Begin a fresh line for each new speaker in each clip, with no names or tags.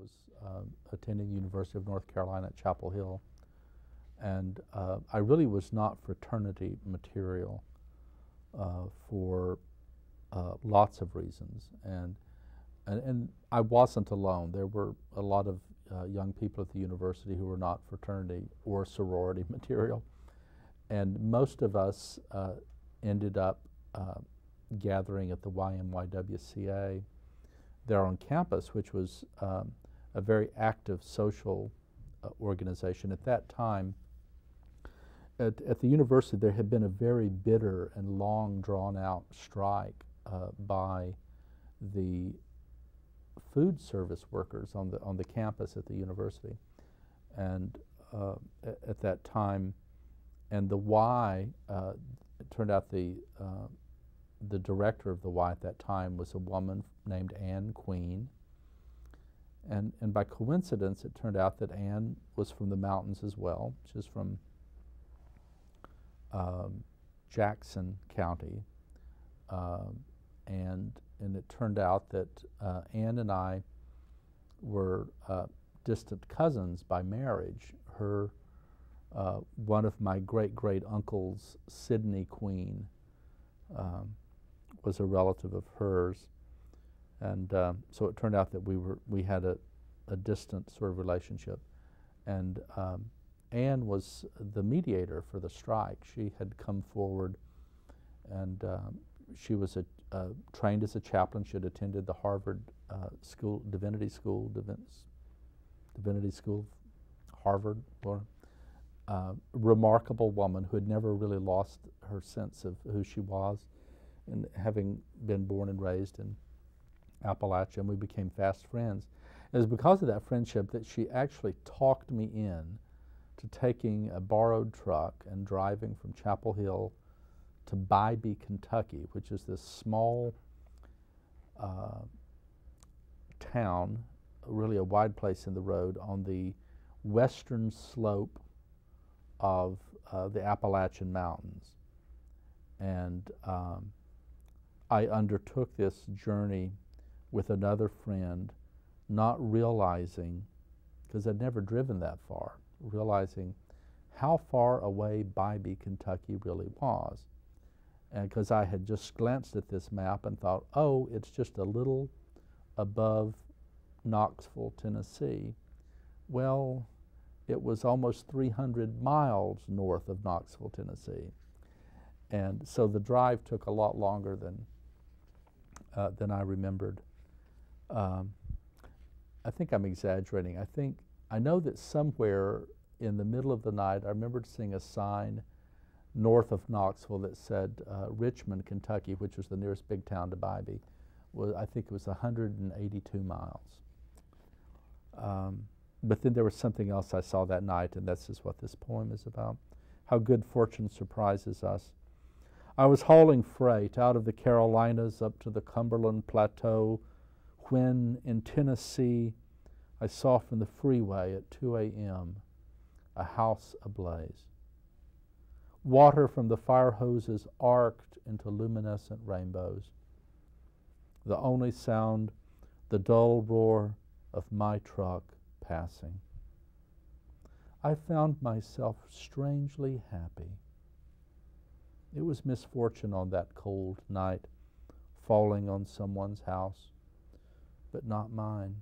was attending the University of North Carolina at Chapel Hill, and I really was not fraternity material for lots of reasons, and I wasn't alone. There were a lot of young people at the university who were not fraternity or sorority material, and most of us ended up gathering at the YMYWCA there on campus, which was a very active social organization. At that time, at the university, there had been a very bitter and long drawn-out strike by the food service workers on the campus at the university, and at that time, and the Y, it turned out the director of the Y at that time was a woman named Anne Queen, and by coincidence, it turned out that Anne was from the mountains as well. She's from Jackson County, and it turned out that Anne and I were distant cousins by marriage. Her one of my great uncles, Sidney Queen, was a relative of hers, and so it turned out that we had a distant sort of relationship, and Anne was the mediator for the strike. She had come forward, and she was trained as a chaplain. She had attended the Harvard Divinity School, Harvard. Remarkable woman who had never really lost her sense of who she was, and having been born and raised in Appalachia, and we became fast friends. It was because of that friendship that she actually talked me in to taking a borrowed truck and driving from Chapel Hill to Bybee, Kentucky, which is this small town, really a wide place in the road on the western slope of the Appalachian Mountains. And I undertook this journey with another friend, not realizing, because I'd never driven that far, realizing how far away Bybee, Kentucky really was. And because I had just glanced at this map and thought, oh, it's just a little above Knoxville, Tennessee. Well, it was almost 300 miles north of Knoxville, Tennessee. And so the drive took a lot longer than I remembered. I think I'm exaggerating. I know that somewhere in the middle of the night, I remembered seeing a sign north of Knoxville that said Richmond, Kentucky, which was the nearest big town to Bybee. I think it was 182 miles. But then there was something else I saw that night, and this is what this poem is about. How good fortune surprises us. I was hauling freight out of the Carolinas up to the Cumberland Plateau when, in Tennessee, I saw from the freeway at 2 a.m. a house ablaze. Water from the fire hoses arced into luminescent rainbows. The only sound, the dull roar of my truck passing. I found myself strangely happy. It was misfortune on that cold night, falling on someone's house, but not mine.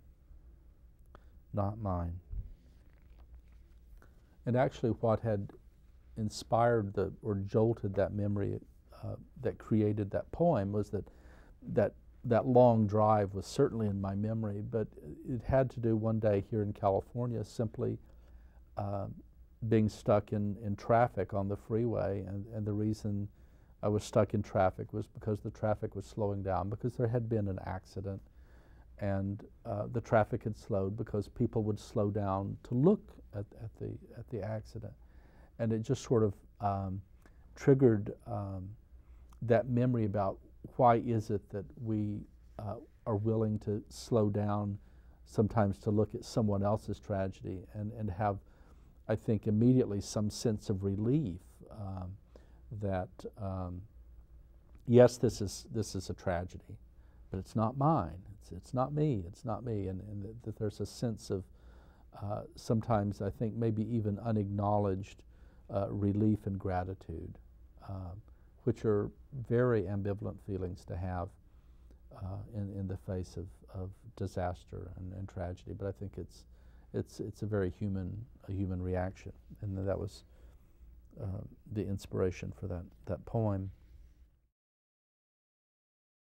Not mine. And actually what had inspired or jolted that memory that created that poem was that long drive was certainly in my memory, but it had to do one day here in California simply being stuck in traffic on the freeway, and the reason I was stuck in traffic was because the traffic was slowing down, because there had been an accident, and the traffic had slowed because people would slow down to look at the accident, and it just sort of triggered that memory about why is it that we are willing to slow down sometimes to look at someone else's tragedy and have, I think, immediately some sense of relief that yes, this is a tragedy, but it's not mine. It's not me. It's not me. And that there's a sense of sometimes I think maybe even unacknowledged relief and gratitude, which are very ambivalent feelings to have in the face of disaster and tragedy. But I think it's a very human reaction, and that was the inspiration for that poem.